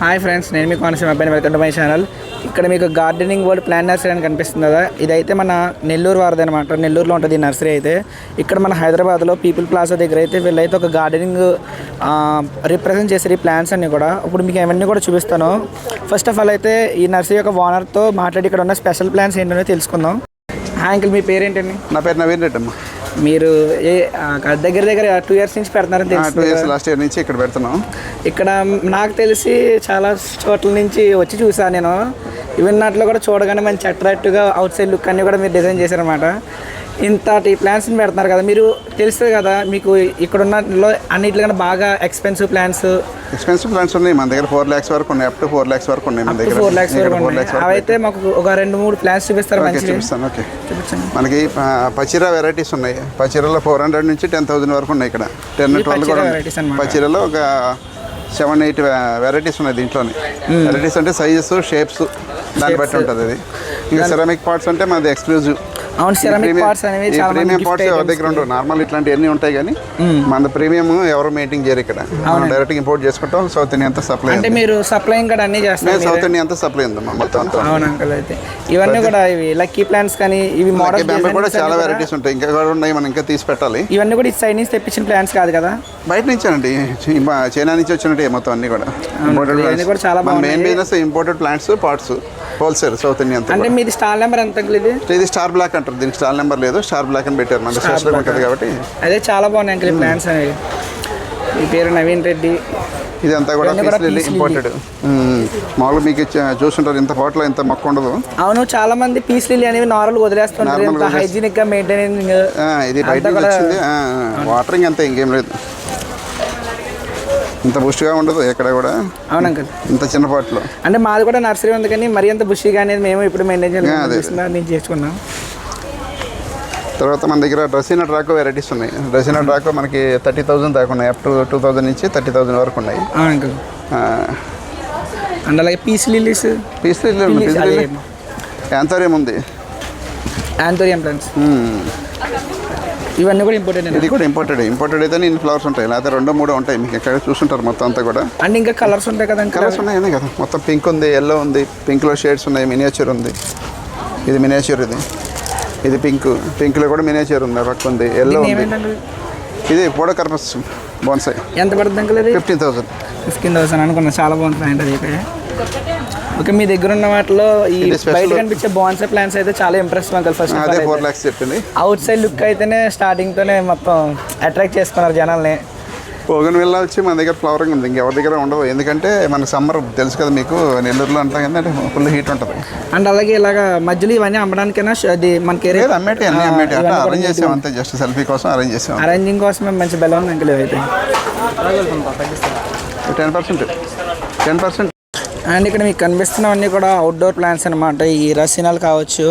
Hi friends, నేను మీ కోనసీమ అబ్బాయిని. Welcome to my channel. ఇక్కడ మీకు గార్డెనింగ్ వరల్డ్ ప్లాంట్ నర్సరీ అని కనిపిస్తుంది కదా. ఇదైతే మన నెల్లూరు వారిది అనమాట. నెల్లూరులో ఉంటుంది ఈ నర్సరీ అయితే. ఇక్కడ మన హైదరాబాద్లో పీపుల్ ప్లాజా దగ్గర అయితే వీళ్ళైతే ఒక గార్డెనింగ్ రిప్రజెంట్ చేసే ఈ ప్లాంట్స్ అన్నీ కూడా ఇప్పుడు మీకు అవన్నీ కూడా చూపిస్తాను. ఫస్ట్ ఆఫ్ ఆల్ అయితే ఈ నర్సరీ యొక్క ఓనర్తో మాట్లాడి ఇక్కడ ఉన్న స్పెషల్ ప్లాంట్స్ ఏంటో తెలుసుకుందాం. హాయ్ అంకుల్, మీ పేరేంటండి? నా పేరు నవీన్ రెడ్డి అమ్మ. మీరు దగ్గర 2 years నుంచి పెడుతున్నారని తెలుసు. 2 years లాస్ట్ ఇయర్ నుంచి ఇక్కడ పెడుతున్నాం. ఇక్కడ నాకు తెలిసి చాలా చోట్ల నుంచి వచ్చి చూసాను నేను. ఈవెన్ నాట్లో కూడా చూడగానే మంచి అట్రాక్టివ్గా అవుట్ సైడ్ లుక్ అన్నీ కూడా మీరు డిజైన్ చేశారనమాట. ఇంతటి ప్లాంట్స్ని పెడుతున్నారు కదా, మీరు తెలుస్తుంది కదా మీకు ఇక్కడ ఉన్నలో అన్నింటికన్నా బాగా ఎక్స్పెన్సివ్ ప్లాంట్స్ ఉన్నాయి మన దగ్గర. 4 lakhs వరకు ఉన్నాయి. అప్ టు 4 lakhs వరకు ఉన్నాయి మన దగ్గర. 4 lakhs వరకు ఉన్నాయి. అవైతే మాకు ఒక 2-3 ప్లాంట్స్ చూపిస్తారు. చూపిస్తాను. ఓకే, మనకి పచ్చిరా వెరైటీస్ ఉన్నాయి. పచ్చిరాలో 400 నుంచి 10,000 వరకు ఉన్నాయి. ఇక్కడ 10-12 కూడా పచ్చిరాలో ఒక 7-8 వెరైటీస్ ఉన్నాయి దీంట్లోనే. వెరైటీస్ అంటే సైజెస్, షేప్స్ దాన్ని బట్టి ఉంటుంది. అది ఇంకా సెరామిక్ పార్ట్స్ అంటే మనది ఎక్స్క్లూజివ్. అవును, సెరామిక్ పార్ట్స్ అనేవి చాలా ప్రీమియం పార్ట్స్ ఎవరి దగ్గర ఉండవు. నార్మల్ ఇట్లాంటి అన్నీ ఉంటాయి కానీ మన ప్రీమియం ఎవరు మెయింటైన్ చేయరు. ఇక్కడ మనం డైరెక్ట్ ఇంపోర్ట్ చేసుకుంటాం. సౌత్ ఇండియా అంతా సప్లై. అంటే మీరు సప్లైయింగ్ కూడా అన్ని చేస్తారు? సౌత్ ఇండియా అంతా సప్లై ఉందమ్మా మొత్తం అంతా. అవును అంకల్. అయితే ఇవన్నీ కూడా ఇవి లక్కీ ప్లాంట్స్ కానీ ఇవి మోడల్ కూడా చాలా వెరైటీస్ ఉంటాయి. ఇంకా కూడా ఉన్నాయి, మనం ఇంకా తీసి పెట్టాలి. ఇవన్నీ కూడా ఈ సైడ్ నుంచి తెప్పించిన ప్లాంట్స్ కాదు కదా, బయట నుంచి అండి. చైనా నుంచి వచ్చినట్టు మొత్తం అన్ని కూడా చాలా main business imported plants, parts, wholesale south India అంతా. అంటే మీది స్టాల్ నెంబర్ ఎంత? ఇది స్టార్ బ్లాక్ అంటారు. దీనికి స్టాల్ నెంబర్ లేదు, స్టార్ బ్లాక్ అని పెట్టారు. మన స్పెషల్ ఉంటుంది కాబట్టి. అదే చాలా బాగున్నాయి అంకల్ ప్లాంట్స్ అనేవి. మీ పేరు నవీన్ రెడ్డి. ఇదంతా కూడా ఇంపోర్టెడ్. మామూలుగా మీకు చూస్తుంటారు ఇంత పాటలో ఇంత మొక్క ఉండదు. అవును, చాలా మంది పీస్ లిల్లీ అనేవి నార్మల్ వదిలేస్తుంటారు. హైజీనిక్ గా మెయింటైనింగ్. ఇది బయట వచ్చింది. వాటరింగ్ అంతే, ఇంకేం లేదు. ఇంత బుష్గా ఉండదు ఎక్కడ కూడా. అవును అంకల్, ఇంత చిన్న పాటలో. అంటే మాది కూడా నర్సరీ ఉంది కానీ మరి అంత బుషిగా అనేది మేము ఇప్పుడు మెయింటైన్ చేయాలి చేసుకున్నాం. తర్వాత మన దగ్గర డ్రెస్సినా డ్రాకో వెరైటీస్ ఉన్నాయి. డ్రెస్సినా డ్రాకో మనకి 30,000 దాకా ఉన్నాయి. అప్ టు 2,000 నుంచి 30,000 వరకు ఉన్నాయి. అండ్ అలాగే పీస్ లిల్లీస్ యాంథోరియం ఉంది. యాంథోరియం ప్లాంట్స్ ఇవన్నీ కూడా ఇంపార్టెంట్. ఇది కూడా ఇంపార్టెడ్ అయితే ఇన్ని ఫ్లవర్స్ ఉంటాయి. లేకపోతే 2-3 ఉంటాయి. మీకు ఎక్కడ చూస్తుంటారు మొత్తం అంతా కూడా. అండ్ ఇంకా కలర్స్ ఉంటాయి కదా. కలర్స్ ఉన్నాయి కదా మొత్తం. పింక్ ఉంది, ఎల్లో ఉంది, పింక్లో షేడ్స్ ఉన్నాయి. మినియేచర్ ఉంది. ఇది మినియేచర్. ఇది పింక్లో కూడా మినియేచర్ ఉంది. పక్క ఉంది, ఎల్లో ఉంది. ఇది పోడోకార్పస్ బోన్సాయ్. ఎంత పడుతుంది అంకల్? 15,000 అనుకున్నా. చాలా బాగుంది ప్లాంట్ అది అయితే. ఓకే, మీ దగ్గర ఉన్న వాటిలో ఈ బయట కనిపించే బోన్సాయ్ ప్లాంట్స్ అయితే చాలా ఇంప్రెసివ్ అంకల్. ఫస్ట్ 4 lakhs చెప్పింది. అవుట్ సైడ్ లుక్ అయితేనే స్టార్టింగ్తోనే మొత్తం అట్రాక్ట్ చేసుకున్నారు జనాల్ని. పోగన్ వెళ్ళా వచ్చి మన దగ్గర ఫ్లవరింగ్ ఉంది. ఇంకెవరి దగ్గర ఉండదు. ఎందుకంటే మన సమ్మర్ తెలుసు కదా మీకు, నెల్లూరులో అంతా అంటే ఫుల్ హీట్ ఉంటుంది. అండ్ అలాగే ఇలాగా మధ్యలో ఇవన్నీ అమ్మడానికైనా అది మనకి అమ్మేటి అట్లా అరేంజ్ చేసాం అంతే. జస్ట్ సెల్ఫీ కోసం అరేంజ్ చేసాం. అరేంజింగ్ కోసం మంచి బెల్ ఉంది అంకల్. అయితే 10%. అండ్ ఇక్కడ మీకు కనిపిస్తున్నవన్నీ కూడా అవుట్డోర్ ప్లాంట్స్ అనమాట. ఈ రసీనాలు కావచ్చు.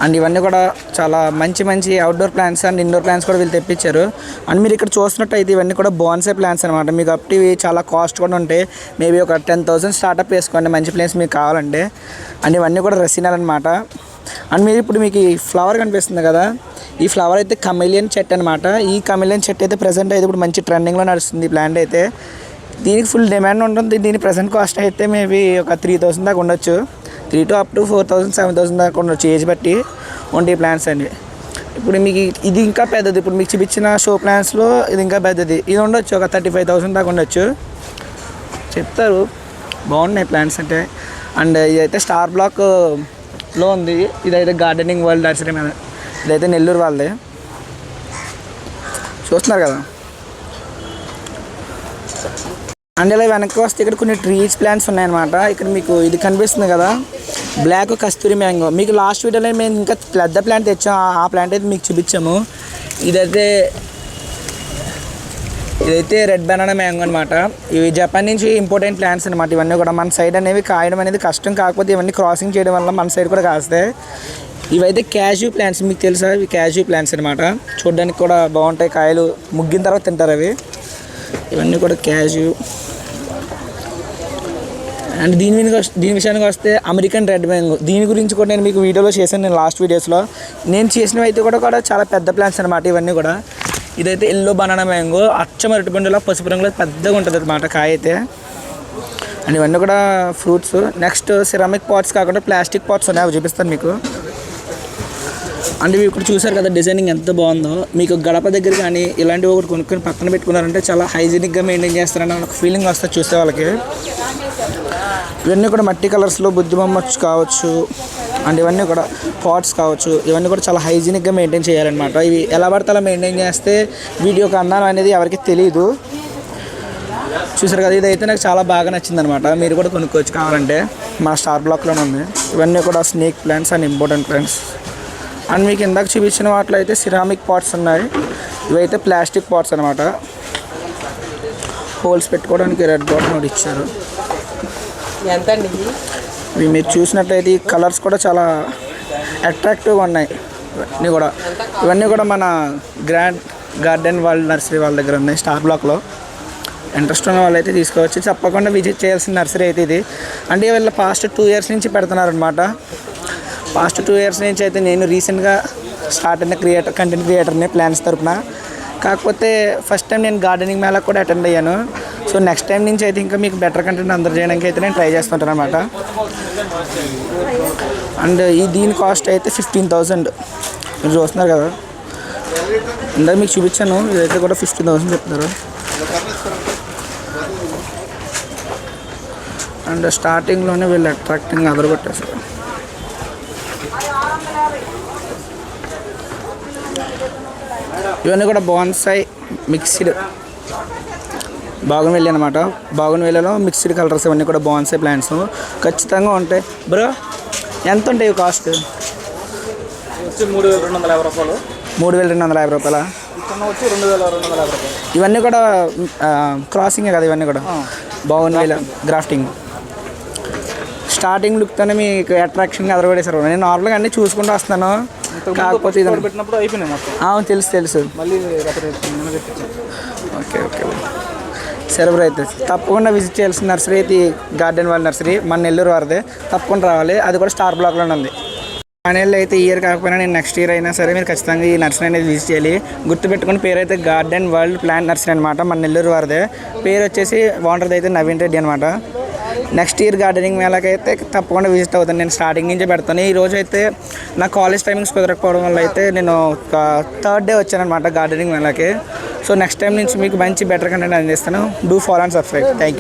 అండ్ ఇవన్నీ కూడా చాలా మంచి outdoor plants and indoor plants కూడా వీళ్ళు తెప్పించారు. అండ్ మీరు ఇక్కడ చూసినట్టయితే ఇవన్నీ కూడా బోన్సాయ్ ప్లాంట్స్ అనమాట. మీకు అప్టివి చాలా కాస్ట్ కూడా ఉంటాయి. మేబీ ఒక 10,000 స్టార్ట్అప్ వేసుకోండి మంచి ప్లాంట్స్ మీకు కావాలంటే. అండ్ ఇవన్నీ కూడా రసీనాలు అనమాట. అండ్ మీరు ఇప్పుడు మీకు ఈ ఫ్లవర్ కనిపిస్తుంది కదా, ఈ ఫ్లవర్ అయితే కమిలియన్ చెట్టు అనమాట. ఈ కమిలియన్ చెట్టు అయితే ప్రజెంట్ అయితే ఇప్పుడు మంచి ట్రెండింగ్లో నడుస్తుంది ఈ ప్లాంట్ అయితే. దీనికి ఫుల్ డిమాండ్ ఉంటుంది. దీని ప్రజెంట్ కాస్ట్ అయితే మేబీ ఒక 3,000 దాకా ఉండొచ్చు. 3 to up to 4,000, 7,000 దాకా ఉండొచ్చు ఏజ్ బట్టి ఉండే ప్లాంట్స్ అండి. ఇప్పుడు మీకు ఇది ఇంకా పెద్దది. ఇప్పుడు మీకు చూపించిన షో ప్లాంట్స్లో ఇది ఇంకా పెద్దది. ఇది ఉండొచ్చు ఒక 35,000 దాకా ఉండొచ్చు చెప్తారు. బాగున్నాయి ప్లాంట్స్ అంటే. అండ్ ఇదైతే స్టార్ బ్లాక్లో ఉంది. ఇదైతే గార్డెనింగ్ వరల్డ్ నర్సరీ మీద. ఇదైతే నెల్లూరు వాళ్ళదే. చూస్తున్నారు కదా. అండ్ ఇలా వెనక్కి వస్తే ఇక్కడ కొన్ని ట్రీస్ ప్లాంట్స్ ఉన్నాయన్నమాట. ఇక్కడ మీకు ఇది కనిపిస్తుంది కదా, బ్లాక్ కస్తూరి మ్యాంగో. మీకు లాస్ట్ వీడియోలో మేము ఇంకా పెద్ద ప్లాంట్ తెచ్చాము. ఆ ప్లాంట్ అయితే మీకు చూపించాము. ఇదైతే రెడ్ బనానా మ్యాంగో అనమాట. ఇవి జపాన్ నుంచి ఇంపార్టెంట్ ప్లాంట్స్ అనమాట. ఇవన్నీ కూడా మన సైడ్ అనేవి కాయడం అనేది కష్టం. కాకపోతే ఇవన్నీ క్రాసింగ్ చేయడం వల్ల మన సైడ్ కూడా కాస్తాయి. ఇవైతే క్యాష్యూ ప్లాంట్స్. మీకు తెలుసా, ఇవి క్యాష్యూ ప్లాంట్స్ అనమాట. చూడడానికి కూడా బాగుంటాయి. కాయలు ముగ్గిన తర్వాత తింటారు అవి. ఇవన్నీ కూడా క్యాష్యూ. అండ్ దీని విషయానికి వస్తే అమెరికన్ రెడ్ మ్యాంగో. దీని గురించి కూడా నేను మీకు వీడియోలో చేశాను. నేను లాస్ట్ వీడియోస్లో నేను చేసినవి అయితే కూడా చాలా పెద్ద ప్లాంట్స్ అనమాట ఇవన్నీ కూడా. ఇదైతే ఎల్లో బనానా మ్యాంగో. అచ్చం అరటిపండులా పసుపు రంగులో పెద్దగా ఉంటుంది అన్నమాట కాయ అయితే. అండ్ ఇవన్నీ కూడా ఫ్రూట్స్. నెక్స్ట్ సిరామిక్ పాట్స్ కాకుండా ప్లాస్టిక్ పాట్స్ ఉన్నాయి, అవి చూపిస్తాను మీకు. అంటే ఇవి ఇక్కడ చూసారు కదా డిజైనింగ్ ఎంత బాగుందో. మీకు గడప దగ్గర కానీ ఇలాంటివి ఒకటి కొనుక్కొని పక్కన పెట్టుకున్నారంటే చాలా హైజీనిక్గా మెయింటైన్ చేస్తారని ఒక ఫీలింగ్ వస్తుంది చూసే వాళ్ళకి. ఇవన్నీ కూడా మట్టి కలర్స్లో బుద్ధి బొమ్మ కావచ్చు అండ్ ఇవన్నీ కూడా పాట్స్ కావచ్చు, ఇవన్నీ కూడా చాలా హైజీనిక్గా మెయింటైన్ చేయాలన్నమాట. ఇవి ఎలా పడితే అలా మెయింటైన్ చేస్తే వీడియోకి అందాం అనేది ఎవరికి తెలియదు. చూసారు కదా, ఇదైతే నాకు చాలా బాగా నచ్చిందనమాట. మీరు కూడా కొనుక్కోవచ్చు కావాలంటే, మా స్టార్ బ్లాక్లోనే ఉంది. ఇవన్నీ కూడా snake plants and important plants. And మీకు ఇందాక చూపించిన వాటిలో అయితే సిరామిక్ పాట్స్ ఉన్నాయి, ఇవైతే ప్లాస్టిక్ పాట్స్ అనమాట. హోల్స్ పెట్టుకోవడానికి రెడ్ బాటమ్ ఒకటి ఇచ్చారు. ఎంతండి ఇవి మీరు చూసినట్లయితే ఈ కలర్స్ కూడా చాలా అట్రాక్టివ్గా ఉన్నాయి. ఇవన్నీ కూడా మన గ్రాండ్ గార్డెన్ వరల్డ్ నర్సరీ వాళ్ళ దగ్గర ఉన్నాయి స్టార్ బ్లాక్లో. ఇంట్రెస్ట్ ఉన్న వాళ్ళు అయితే తీసుకోవచ్చు, తప్పకుండా విజిట్ చేయాల్సిన నర్సరీ అయితే ఇది. అంటే వీళ్ళ పాస్ట్ 2 years నుంచి పెడుతున్నారనమాట. పాస్ట్ 2 years నుంచి అయితే నేను రీసెంట్గా స్టార్ట్ అయిన కంటెంట్ క్రియేటర్ని ప్లాన్స్ తరపున. కాకపోతే ఫస్ట్ టైం నేను గార్డెనింగ్ మేళకు కూడా అటెండ్ అయ్యాను. సో నెక్స్ట్ టైం నుంచి అయితే ఇంకా మీకు బెటర్ కంటెంట్ అందరు చేయడానికి అయితే నేను ట్రై చేస్తుంటాను అనమాట. అండ్ దీని కాస్ట్ అయితే 15,000 మీరు చూస్తున్నారు కదా. ఇందాక మీకు చూపించాను, ఇదైతే కూడా 15,000 చెప్తున్నారు. అండ్ స్టార్టింగ్లోనే వీళ్ళు అట్రాక్టింగ్ అదరగొట్టేస్తారు. ఇవన్నీ కూడా బాన్సాయ్ మిక్స్డ్ బాగున్ వెళ్ళి అనమాట. బాగున్ వెళ్ళలో మిక్స్డ్ కలర్స్ ఇవన్నీ కూడా బాన్సాయ్ ప్లాంట్స్ ఖచ్చితంగా ఉంటాయి. బ్రో ఎంత ఉంటాయి కాస్ట్? 3,250 రూపాయలు. 3,250 రూపాయల. వచ్చి 2,250 రూపాయలు. ఇవన్నీ కూడా క్రాసింగే కదా, ఇవన్నీ కూడా బాగున్ వెళ్ళ గ్రాఫ్టింగ్. స్టార్టింగ్ లుక్తోనే మీకు అట్రాక్షన్గా అదరగొట్టేసారు. నేను నార్మల్గా అన్నీ చూసుకుంటూ వస్తాను, కాకపోతే ఇది పెట్టినప్పుడు అయిపోయినాయి మొత్తం. తెలుసు మళ్ళీ ఓకే సరే బ్రో. అయితే తప్పకుండా విజిట్ చేయాల్సిన నర్సరీ అయితే గార్డెన్ వరల్డ్ నర్సరీ మన నెల్లూరు వారిదే. తప్పకుండా రావాలి, అది కూడా స్టార్ బ్లాక్లోనే ఉంది. అనేళ్ళు అయితే ఈ ఇయర్ కాకపోయినా నేను నెక్స్ట్ ఇయర్ అయినా సరే మీరు ఖచ్చితంగా ఈ నర్సరీ అనేది విజిట్ చేయాలి. గుర్తుపెట్టుకుని పేరు అయితే గార్డెన్ వరల్డ్ ప్లాంట్ నర్సరీ అనమాట, మన నెల్లూరు వారిదే. పేరు వచ్చేసి ఓనర్ది అయితే నవీన్ రెడ్డి అనమాట. నెక్స్ట్ ఇయర్ గార్డెనింగ్ మేళకి అయితే తప్పకుండా విజిట్ అవుతాను. నేను స్టార్టింగ్ నుంచే పెడతాను. ఈరోజు అయితే నా కాలేజ్ టైమింగ్స్ కుదరకపోవడం వల్ల అయితే నేను 3rd డే వచ్చానమాట గార్డెనింగ్ మేళకి. సో నెక్స్ట్ టైం నుంచి మీకు మంచి బెటర్ కంటెంట్ అందిస్తాను. Do follow and subscribe. Thank you.